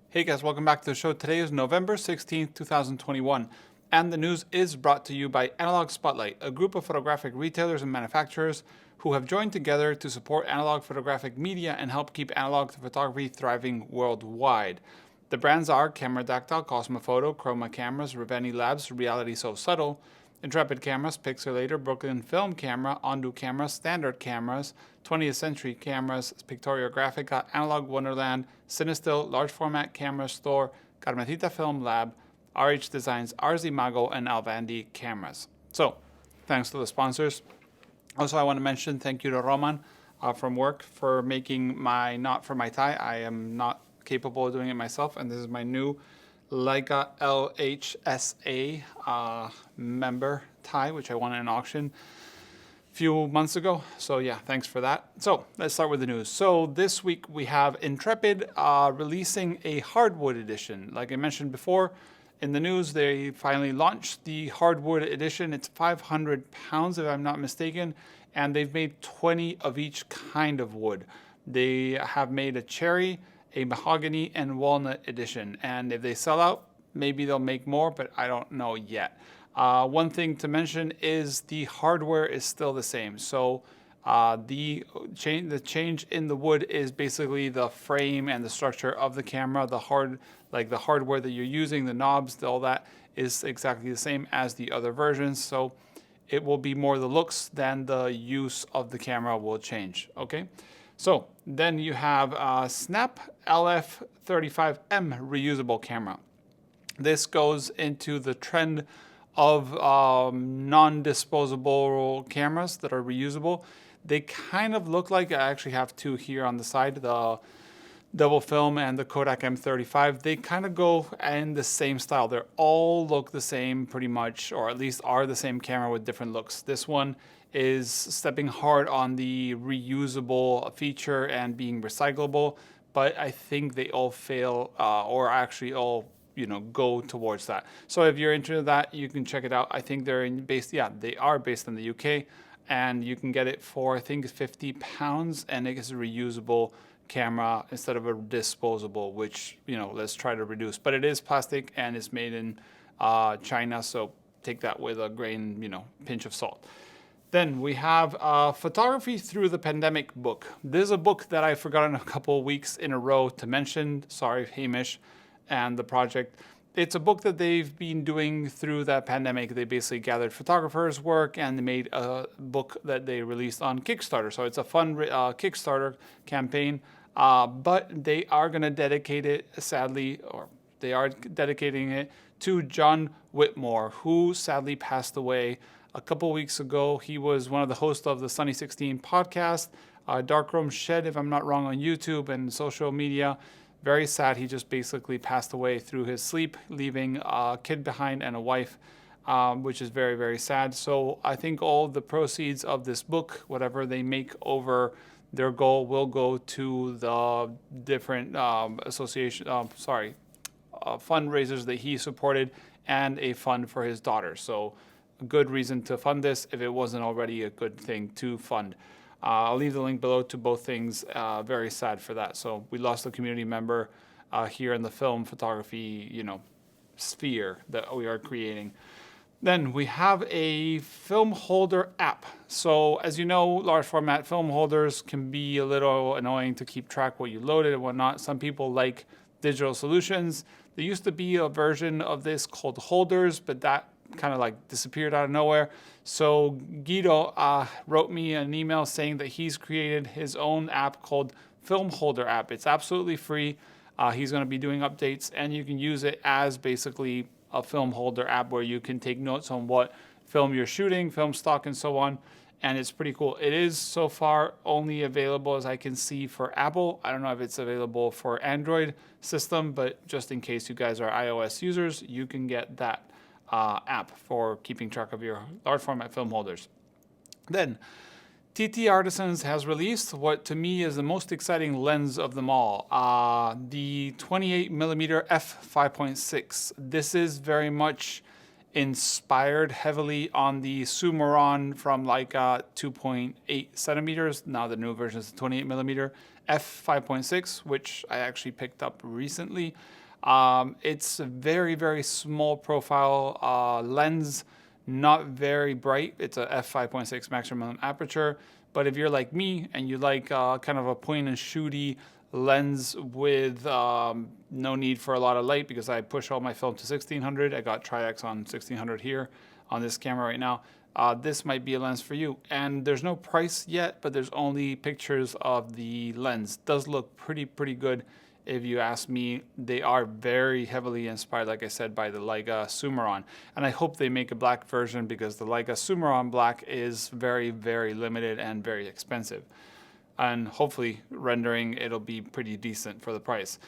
Hey guys, welcome back to the show. Today is November 16th, 2021, and the news is brought to you by Analogue Spotlight, a group of photographic retailers and manufacturers who have joined together to support analog photographic media and help keep analog photography thriving worldwide. The brands are Cameradactyl, Cosmo Foto, Chroma cameras, Reveni Labs, RealitySoSubtle, Intrepid cameras, Pixl-ltr, Brooklyn Film camera, ONDU cameras, Standard cameras, 20th Century cameras, Pictoriographica, Analogue, Wonderland, Cinestill, Large Format Camera Store, Carmencita Film Lab, RH Designs, Imago, and Alvandi cameras. So, thanks to the sponsors. Also, I want to mention thank you to Roman from work for making my knot for my tie. I am not capable of doing it myself, and this is my new Leica LHSA member tie, which I won in an auction a few months ago. So yeah, thanks for that. So let's start with the news. So this week we have Intrepid releasing a Hardwood edition. Like I mentioned before in the news, they finally launched the Hardwood edition. It's 500 pounds if I'm not mistaken, and they've made 20 of each kind of wood. They have made a cherry, a mahogany, and walnut edition, and if they sell out, maybe they'll make more, but I don't know yet. One thing to mention is the hardware is still the same. So the change in the wood is basically the frame and the structure of the camera. The hardware that you're using, the knobs, all that is exactly the same as the other versions. So it will be more the looks than the use of the camera will change. Okay. So then you have Snap LF35M reusable camera. This goes into the trend of non-disposable cameras that are reusable. They kind of look like, I actually have two here on the side, the double film and the Kodak M35. They kind of go in the same style. They all look the same pretty much, or at least are the same camera with different looks. This one is stepping hard on the reusable feature and being recyclable, but I think they all fail or actually all go towards that. So if you're into that, you can check it out. I think they are based in the UK, and you can get it for I think 50 pounds, and it is a reusable camera instead of a disposable, which let's try to reduce. But it is plastic and it's made in China, so take that with a pinch of salt. Then we have Photography Through the Pandemic book. This is a book that I've forgotten a couple of weeks in a row to mention. Sorry, Hamish and the project. It's a book that they've been doing through that pandemic. They basically gathered photographers' work and they made a book that they released on Kickstarter. So it's a fun Kickstarter campaign, but they are going to dedicate it, sadly, or they are dedicating it to John Whitmore, who sadly passed away a couple weeks ago. He was one of the hosts of the Sunny 16 podcast, Darkroom Shed, if I'm not wrong, on YouTube and social media. Very sad. He just basically passed away through his sleep, leaving a kid behind and a wife, which is very, very sad. So I think all the proceeds of this book, whatever they make over their goal, will go to the different fundraisers that he supported and a fund for his daughter. So a good reason to fund this if it wasn't already a good thing to fund. I'll leave the link below to both things. Very sad for that. So we lost a community member here in the film photography, sphere that we are creating. Then we have a Filmholder app. So as you know, large format film holders can be a little annoying to keep track what you loaded and whatnot. Some people like digital solutions. There used to be a version of this called Holders, but that kind of disappeared out of nowhere. So Guido wrote me an email saying that he's created his own app called Filmholder App. It's absolutely free. He's going to be doing updates, and you can use it as basically a film holder app where you can take notes on what film you're shooting, film stock, and so on. And it's pretty cool. It is so far only available, as I can see, for Apple. I don't know if it's available for Android system, but just in case you guys are iOS users, you can get that app for keeping track of your large format film holders. Then TT Artisans has released what to me is the most exciting lens of them all, the 28mm f5.6. This is very much inspired heavily on the Sumeron from Leica 2.8 centimeters. Now the new version is the 28mm f5.6, which I actually picked up recently. It's a very, very small profile lens. Not very bright. It's a f5.6 maximum aperture. But if you're like me and you like kind of a point and shooty lens with no need for a lot of light, because I push all my film to 1600. I got Tri-X on 1600 here on this camera right now. This might be a lens for you. And there's no price yet, but there's only pictures of the lens. Does look pretty good. If you ask me, they are very heavily inspired, like I said, by the Leica Sumeron. And I hope they make a black version, because the Leica Sumeron black is very, very limited and very expensive. And hopefully rendering, it'll be pretty decent for the price.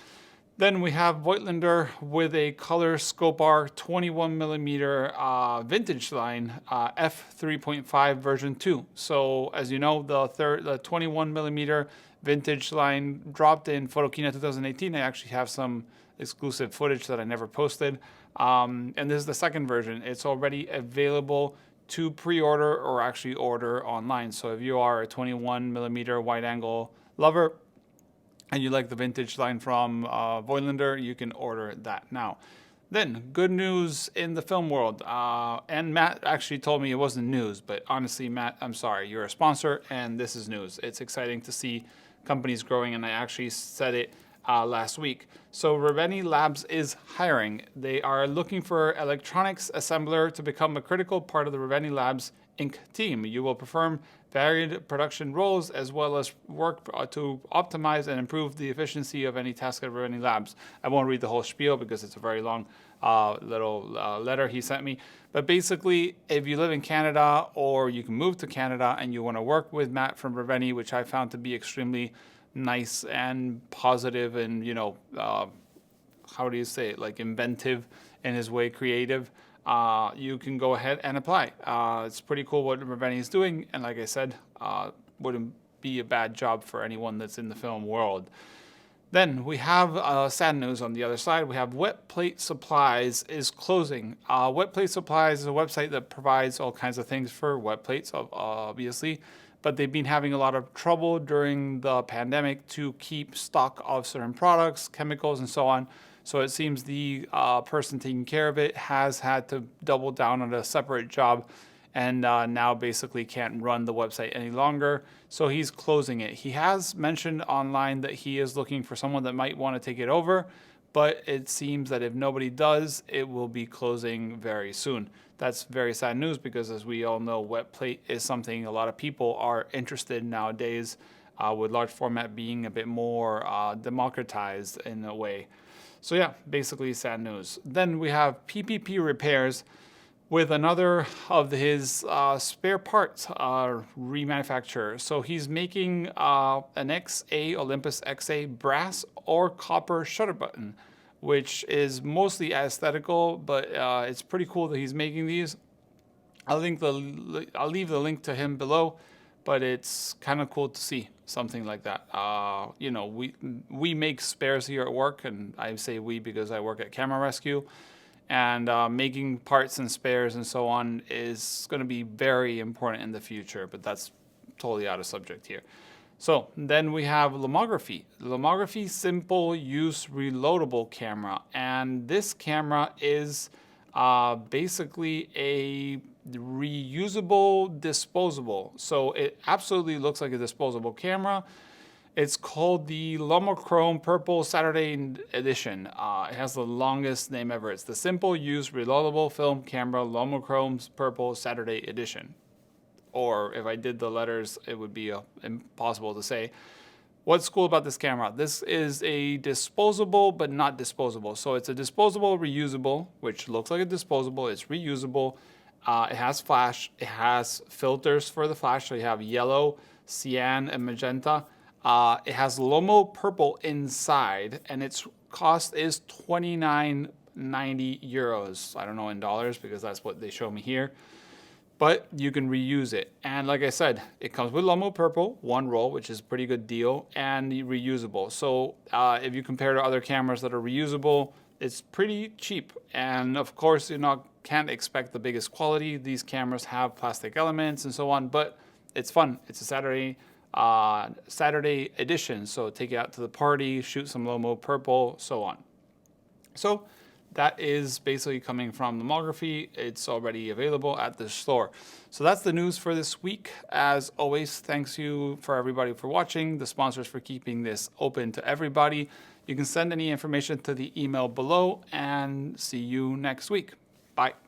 Then we have Voigtlander with a color Skopar 21mm vintage line f3.5 version 2. So as you know, the 21mm vintage line dropped in Photokina 2018. I actually have some exclusive footage that I never posted. And this is the second version. It's already available to pre-order or actually order online. So if you are a 21mm wide angle lover and you like the vintage line from Voigtlander, you can order that now. Then, good news in the film world. And Matt actually told me it wasn't news, but honestly, Matt, I'm sorry. You're a sponsor, and this is news. It's exciting to see companies growing, and I actually said it last week. So Reveni Labs is hiring. They are looking for electronics assembler to become a critical part of the Reveni Labs Inc. team. You will perform varied production roles as well as work to optimize and improve the efficiency of any task at Reveni Labs. I won't read the whole spiel because it's a very long little letter he sent me. But basically, if you live in Canada or you can move to Canada and you want to work with Matt from Reveni, which I found to be extremely nice and positive and, you know, how do you say it, like inventive in his way, creative, you can go ahead and apply. It's pretty cool what Reveni is doing, and like I said, wouldn't be a bad job for anyone that's in the film world. Then we have sad news on the other side. We have Wet Plate Supplies is closing. Wet Plate Supplies is a website that provides all kinds of things for wet plates, obviously, but they've been having a lot of trouble during the pandemic to keep stock of certain products, chemicals, and so on. So it seems the person taking care of it has had to double down on a separate job and now basically can't run the website any longer. So he's closing it. He has mentioned online that he is looking for someone that might want to take it over, but it seems that if nobody does, it will be closing very soon. That's very sad news because, as we all know, wet plate is something a lot of people are interested in nowadays, with large format being a bit more democratized in a way. So yeah, basically sad news. Then we have PPP Repairs with another of his spare parts remanufacturer. So he's making an XA Olympus XA brass or copper shutter button, which is mostly aesthetical, but it's pretty cool that he's making these. I'll leave the link to him below, but it's kind of cool to see something like that. You know, we make spares here at work, and I say we because I work at Camera Rescue, and making parts and spares and so on is going to be very important in the future, but that's totally out of subject here. So then we have Lomography. Lomography simple use reloadable camera, and this camera is basically a reusable disposable. So it absolutely looks like a disposable camera. It's called the Lomochrome Purple Saturday Edition. It has the longest name ever. It's the Simple Use Reloadable Film Camera Lomochrome's Purple Saturday Edition. Or if I did the letters, it would be impossible to say. What's cool about this camera? This is a disposable, but not disposable. So it's a disposable reusable, which looks like a disposable. It's reusable. It has flash. It has filters for the flash. So you have yellow, cyan, and magenta. It has Lomo purple inside, and its cost is €29.90. I don't know in dollars because that's what they show me here. but you can reuse it. And like I said, it comes with Lomo Purple, 1 roll, which is a pretty good deal, and reusable. So if you compare to other cameras that are reusable, it's pretty cheap. And of course, can't expect the biggest quality. These cameras have plastic elements and so on, but it's fun. It's a Saturday edition. So take it out to the party, shoot some Lomo Purple, so on. So that is basically coming from Lomography. It's already available at the store. So that's the news for this week. As always, thanks you for everybody for watching, the sponsors for keeping this open to everybody. You can send any information to the email below, and see you next week. Bye.